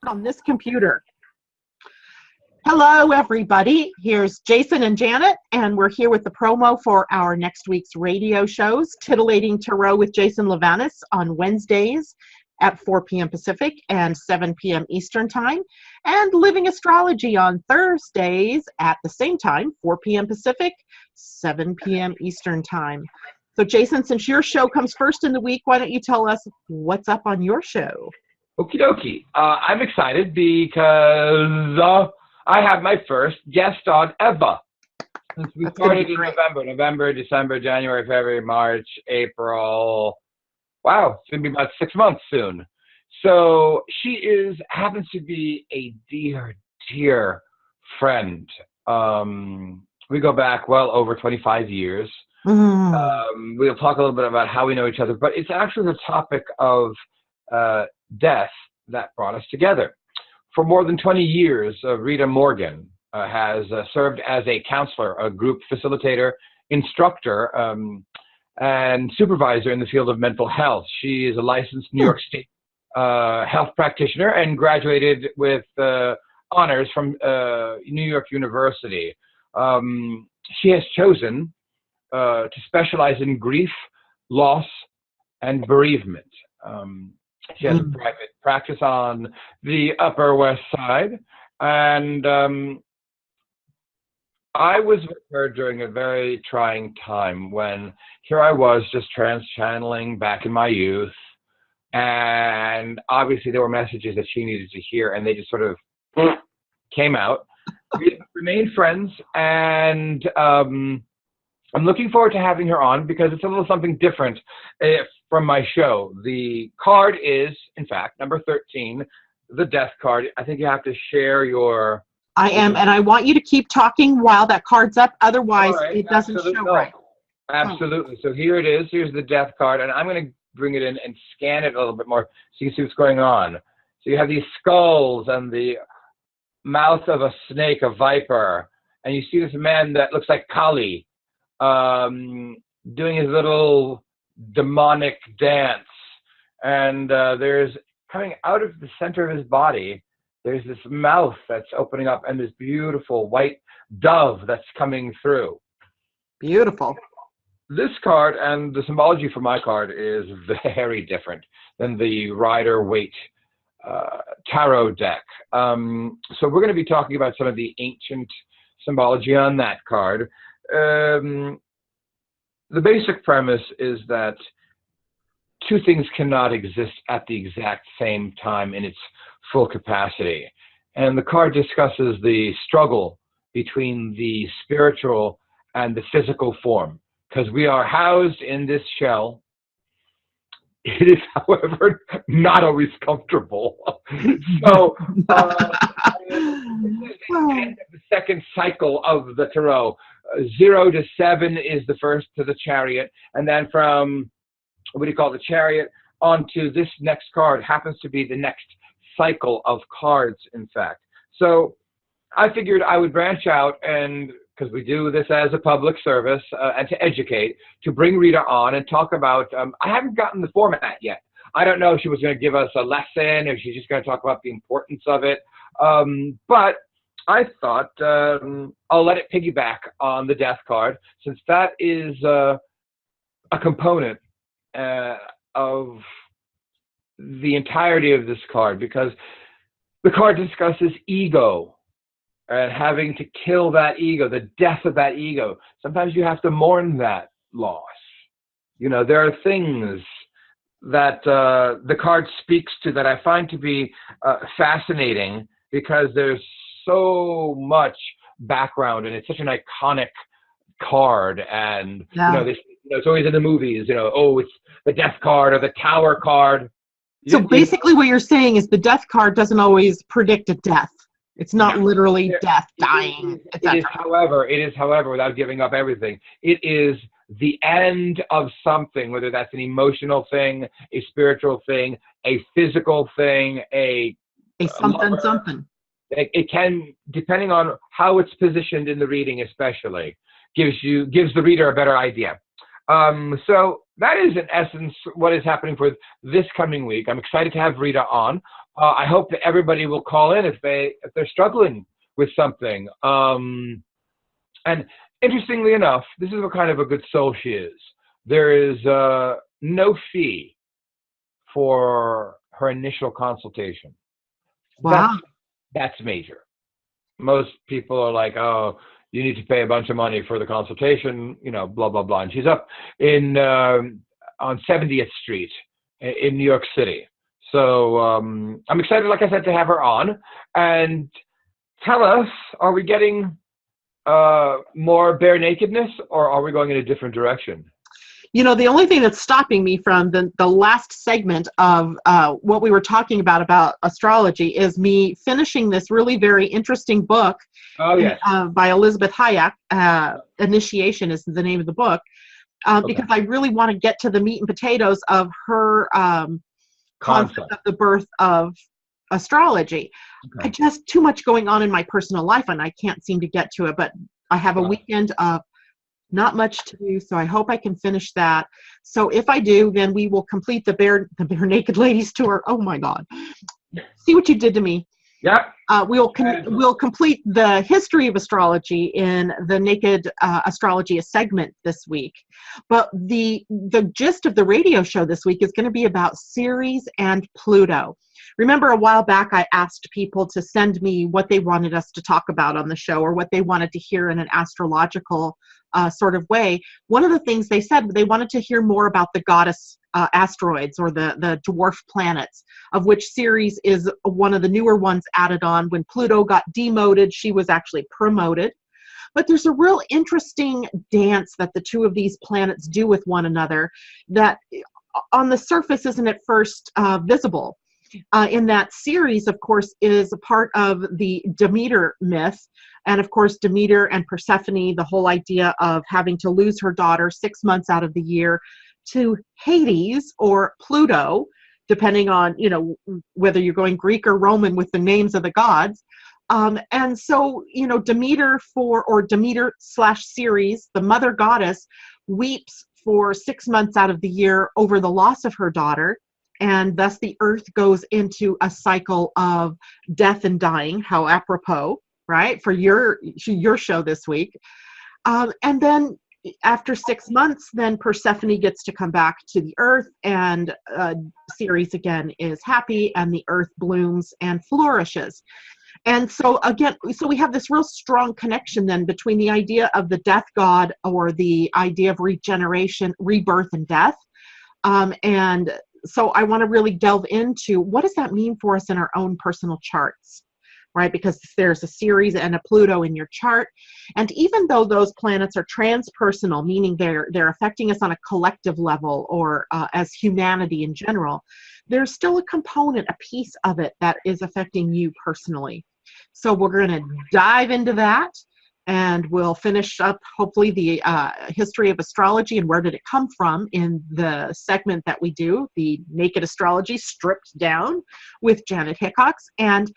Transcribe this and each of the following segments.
on this computer. Hello, everybody. Here's Jason and Janet, and we're here with the promo for our next week's radio shows, Titillating Tarot with Jason Livanis on Wednesdays at 4 p.m. Pacific and 7 p.m. Eastern Time, and Living Astrology on Thursdays at the same time, 4 p.m. Pacific, 7 p.m. Eastern Time. So, Jason, since your show comes first in the week, why don't you tell us what's up on your show? Okie dokie. I'm excited because I have my first guest on ever. Since we started in November, December, January, February, March, April. Wow, it's going to be about 6 months soon. So she happens to be a dear, dear friend. We go back well over 25 years. We'll talk a little bit about how we know each other, but it's actually the topic of death that brought us together. For more than 20 years, Rita Morgan has served as a counselor, a group facilitator, instructor, and supervisor in the field of mental health. She is a licensed New York State health practitioner and graduated with honors from New York University. She has chosen to specialize in grief, loss, and bereavement. She has a private practice on the Upper West Side, and I was with her during a very trying time when here I was just trans-channeling back in my youth, and obviously there were messages that she needed to hear, and they just sort of came out. We remained friends, and I'm looking forward to having her on because it's a little something different from my show. The card is, in fact, number 13, the death card. I think you have to share your... I am, and I want you to keep talking while that card's up. Otherwise, it doesn't show right. Absolutely. So here it is. Here's the death card, and I'm going to bring it in and scan it a little bit more so you can see what's going on. So you have these skulls and the mouth of a snake, a viper, and you see this man that looks like Kali, doing his little demonic dance, and there's coming out of the center of his body, there's this mouth that's opening up and this beautiful white dove that's coming through. Beautiful. This card and the symbology for my card is very different than the Rider-Waite tarot deck. So we're going to be talking about some of the ancient symbology on that card. The basic premise is that two things cannot exist at the exact same time in its full capacity. And the card discusses the struggle between the spiritual and the physical form, because we are housed in this shell. It is, however, not always comfortable. So, this is the end of the second cycle of the tarot. 0 to 7 is the first to the Chariot, and then from, what do you call the Chariot, onto this next card happens to be the next cycle of cards, in fact. So I figured I would branch out, and because we do this as a public service and to educate, to bring Rita on and talk about, I haven't gotten the format yet. I don't know if she was going to give us a lesson, or she's just going to talk about the importance of it. But I thought I'll let it piggyback on the death card, since that is a component of the entirety of this card, because the card discusses ego and having to kill that ego, the death of that ego. Sometimes you have to mourn that loss. You know, there are things that the card speaks to that I find to be fascinating, because there's so much background, and it's such an iconic card, and you know, it's always in the movies, you know, oh, it's the death card or the tower card. So basically what you're saying is the death card doesn't always predict a death. It's not literally death, dying, etc. It is, however, without giving up everything, it is the end of something, whether that's an emotional thing, a spiritual thing, a physical thing, a something. It can, depending on how it's positioned in the reading especially, gives the reader a better idea. So that is, in essence, what is happening for this coming week. I'm excited to have Rita on. I hope that everybody will call in if they're struggling with something. And interestingly enough, this is what kind of a good soul she is. There is no fee for her initial consultation. Wow. That's major. Most people are like, oh, you need to pay a bunch of money for the consultation, blah, blah, blah. And she's up in on 70th Street in New York City. So I'm excited, like I said, to have her on. And tell us, are we getting more bare nakedness, or are we going in a different direction? The only thing that's stopping me from the last segment of what we were talking about astrology is me finishing this really very interesting book by Elizabeth Hayek. Initiation is the name of the book, because I really want to get to the meat and potatoes of her concept of the birth of astrology. Okay. I just too much going on in my personal life, and I can't seem to get to it. But I have a weekend of not much to do, so I hope I can finish that. So if I do, then we will complete the bare naked ladies tour. Oh my God! See what you did to me. Yeah. We'll complete the history of astrology in the Naked Astrology segment this week. But the gist of the radio show this week is going to be about Ceres and Pluto. Remember, a while back, I asked people to send me what they wanted us to talk about on the show, or what they wanted to hear in an astrological sort of way. One of the things they said, they wanted to hear more about the goddess asteroids, or the dwarf planets, of which Ceres is one of the newer ones added on. When Pluto got demoted, she was actually promoted. But there's a real interesting dance that the two of these planets do with one another that on the surface isn't at first visible. In that Ceres, of course, is a part of the Demeter myth. And of course, Demeter and Persephone, the whole idea of having to lose her daughter 6 months out of the year to Hades or Pluto, depending on, whether you're going Greek or Roman with the names of the gods. And so, Demeter / Ceres, the mother goddess, weeps for 6 months out of the year over the loss of her daughter. And thus the earth goes into a cycle of death and dying. How apropos, right, for your show this week. And then after 6 months, then Persephone gets to come back to the earth, and Ceres again is happy, and the earth blooms and flourishes. And so again, we have this real strong connection then between the idea of the death god, or the idea of regeneration, rebirth, and death. And so I want to really delve into what does that mean for us in our own personal charts, right? Because there's a Ceres and a Pluto in your chart. And even though those planets are transpersonal, meaning they're affecting us on a collective level, or as humanity in general, there's still a component, a piece of it that is affecting you personally. So we're going to dive into that. And we'll finish up, hopefully, the history of astrology and where did it come from in the segment that we do, the Naked Astrology Stripped Down with Janet Hickox. And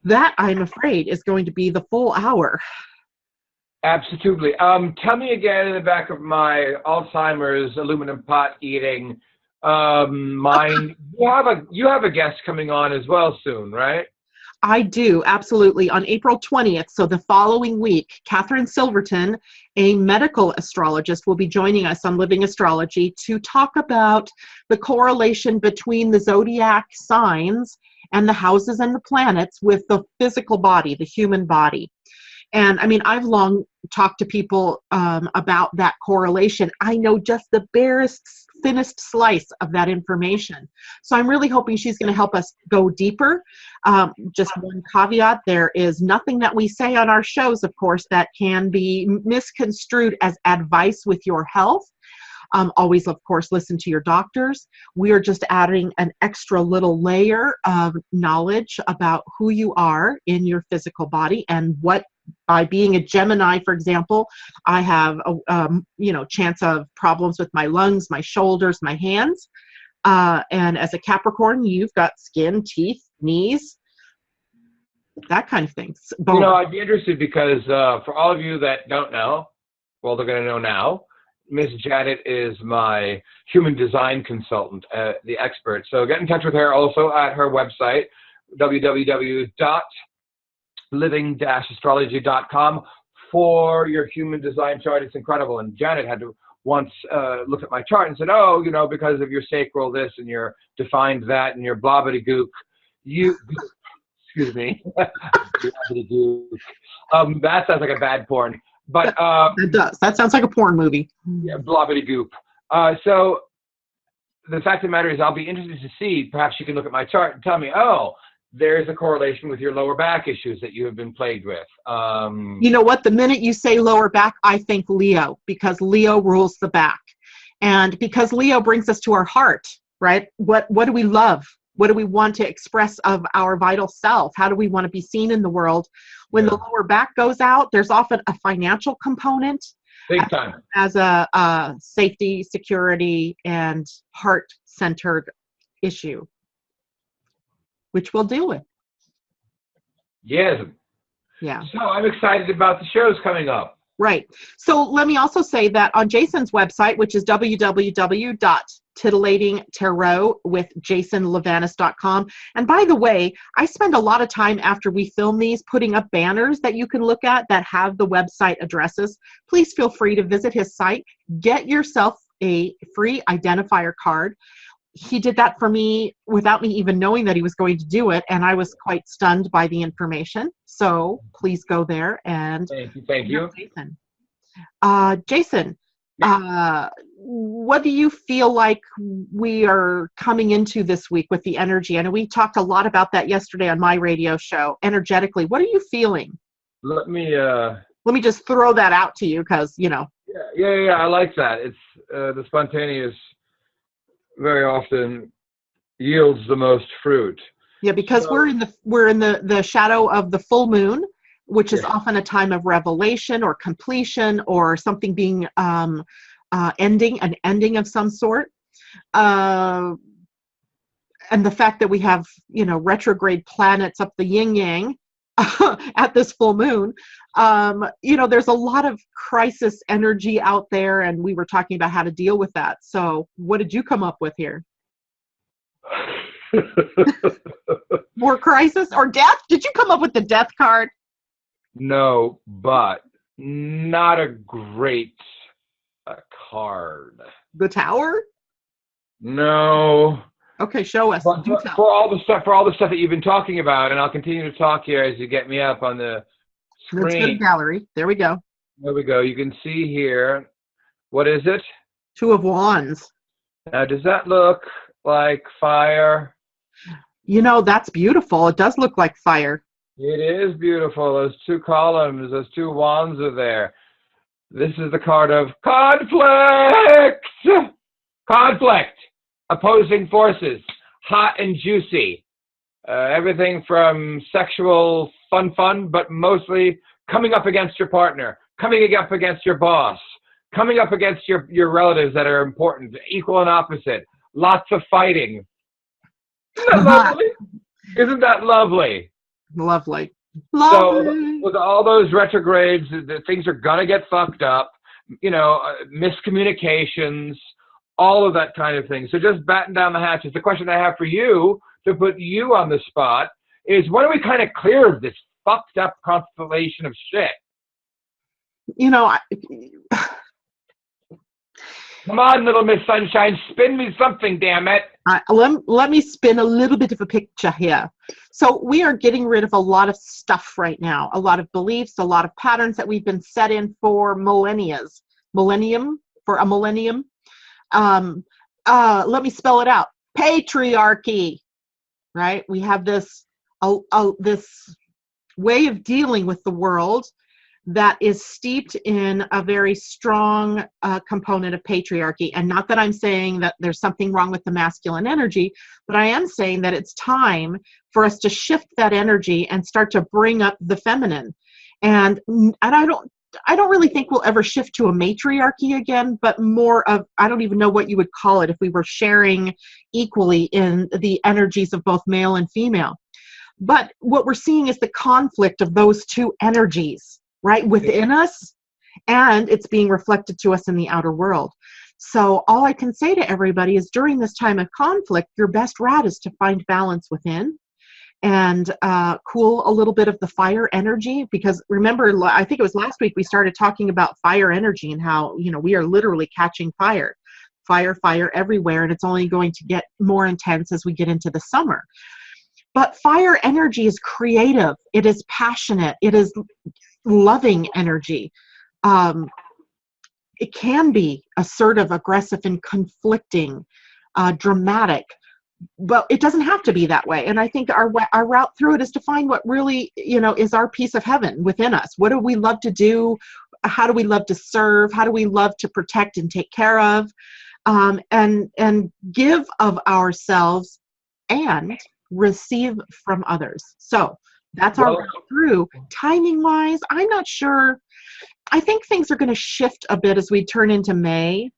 that, I'm afraid, is going to be the full hour. Absolutely. Tell me again, in the back of my Alzheimer's aluminum pot eating mind, you have a guest coming on as well soon, right? I do, absolutely. On April 20th, so the following week, Catherine Silverton, a medical astrologist, will be joining us on Living Astrology to talk about the correlation between the zodiac signs and the houses and the planets with the physical body, the human body. And I mean, I've long talked to people about that correlation. I know just the barest, thinnest slice of that information. So I'm really hoping she's going to help us go deeper. Just one caveat, there is nothing that we say on our shows, of course, that can be misconstrued as advice with your health. Always, of course, listen to your doctors. We are just adding an extra little layer of knowledge about who you are in your physical body, and what, by being a Gemini, for example, I have a chance of problems with my lungs, my shoulders, my hands. And as a Capricorn, you've got skin, teeth, knees, that kind of thing. I'd be interested because for all of you that don't know, well, they're going to know now. Miss Janet is my human design consultant, the expert. So get in touch with her also at her website, www.living-astrology.com, for your human design chart. It's incredible. And Janet had to once look at my chart and said, oh, you know, because of your sacral this and your defined that and your blobbity gook, you, excuse me, blobbity gook. That sounds like a bad porn. But it does. That sounds like a porn movie. Yeah, blobbity goop. So the fact of the matter is, I'll be interested to see, perhaps you can look at my chart and tell me, oh, there's a correlation with your lower back issues that you have been plagued with. You know what? The minute you say lower back, I think Leo, because Leo rules the back. And because Leo brings us to our heart, right? What do we love? What do we want to express of our vital self? How do we want to be seen in the world? When the lower back goes out, there's often a financial component. Big time. As a safety, security, and heart-centered issue, which we'll deal with. Yes. Yeah. So I'm excited about the shows coming up. Right. So let me also say that on Jason's website, which is www.titillatingtarotwithjasonlivanis.com. And by the way, I spend a lot of time after we film these putting up banners that you can look at that have the website addresses. Please feel free to visit his site. Get yourself a free identifier card. He did that for me without me even knowing that he was going to do it, and I was quite stunned by the information. So please go there and thank you. Jason. Jason, what do you feel like we are coming into this week with the energy? I know we talked a lot about that yesterday on my radio show. Energetically, what are you feeling? Let me just throw that out to you, because you know. Yeah. I like that. It's the spontaneous very often yields the most fruit. Yeah, because so, we're in the shadow of the full moon, which is often a time of revelation or completion or something being an ending of some sort. And the fact that we have, you know, retrograde planets up the yin yang at this full moon, you know, there's a lot of crisis energy out there, and we were talking about how to deal with that. So what did you come up with here? More crisis or death? Did you come up with the death card? No, but not a great card. The Tower? No. Okay, show us. For all the stuff that you've been talking about, and I'll continue to talk here as you get me up on the screen. Let's go to gallery. There we go. There we go. You can see here. What is it? Two of Wands. Now, does that look like fire? You know, that's beautiful. It does look like fire. It is beautiful. Those two columns, those two wands are there. This is the card of conflict. Conflict. Opposing forces. Hot and juicy. Everything from sexual fun, but mostly coming up against your partner, coming up against your boss, coming up against your relatives that are important, equal and opposite. Lots of fighting. Isn't that lovely? Isn't that lovely? Lovely. So with all those retrogrades, the things are going to get fucked up, you know, miscommunications, all of that kind of thing. So just batten down the hatches. The question I have for you, to put you on the spot, is when are we kind of clear of this fucked up constellation of shit? You know, come on, little Miss Sunshine, spin me something, damn it. Let me spin a little bit of a picture here. So we are getting rid of a lot of stuff right now, a lot of beliefs, a lot of patterns that we've been set in for millennium. Let me spell it out. Patriarchy, right? We have this way of dealing with the world that is steeped in a very strong component of patriarchy. And not that I'm saying that there's something wrong with the masculine energy, but I am saying that it's time for us to shift that energy and start to bring up the feminine. And I don't really think we'll ever shift to a matriarchy again, but more of, I don't even know what you would call it if we were sharing equally in the energies of both male and female. But what we're seeing is the conflict of those two energies, right, within us. and it's being reflected to us in the outer world. So all I can say to everybody is during this time of conflict, your best route is to find balance within and cool a little bit of the fire energy, because remember, I think it was last week we started talking about fire energy and how, we are literally catching fire everywhere, and it's only going to get more intense as we get into the summer. But fire energy is creative, it is passionate, it is loving energy. It can be assertive, aggressive, and conflicting, dramatic, but it doesn't have to be that way. And I think our route through it is to find what really, is our piece of heaven within us. What do we love to do? How do we love to serve? How do we love to protect and take care of? And give of ourselves and receive from others. So that's our route through. Timing wise, I'm not sure. I think things are going to shift a bit as we turn into May.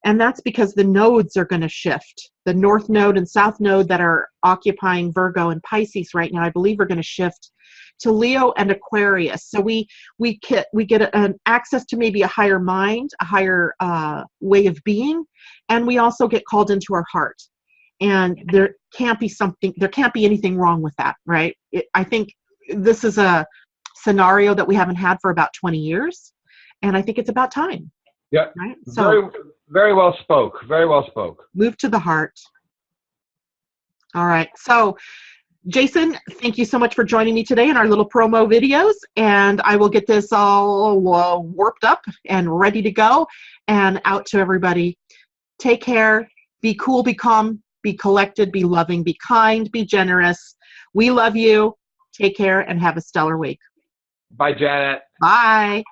And that's because the nodes are going to shift. The North Node and South Node that are occupying Virgo and Pisces right now, I believe, are going to shift to Leo and Aquarius. So we get an access to maybe a higher mind, a higher way of being, and we also get called into our heart. And there can't be anything wrong with that, right? I think this is a scenario that we haven't had for about 20 years, and I think it's about time. Yeah, right? So very well spoke. Very well spoke. Move to the heart. All right. So, Jason, thank you so much for joining me today in our little promo videos, and I will get this all warped up and ready to go and out to everybody. Take care. Be cool. Be calm. Be collected. Be loving. Be kind. Be generous. We love you. Take care and have a stellar week. Bye, Janet. Bye.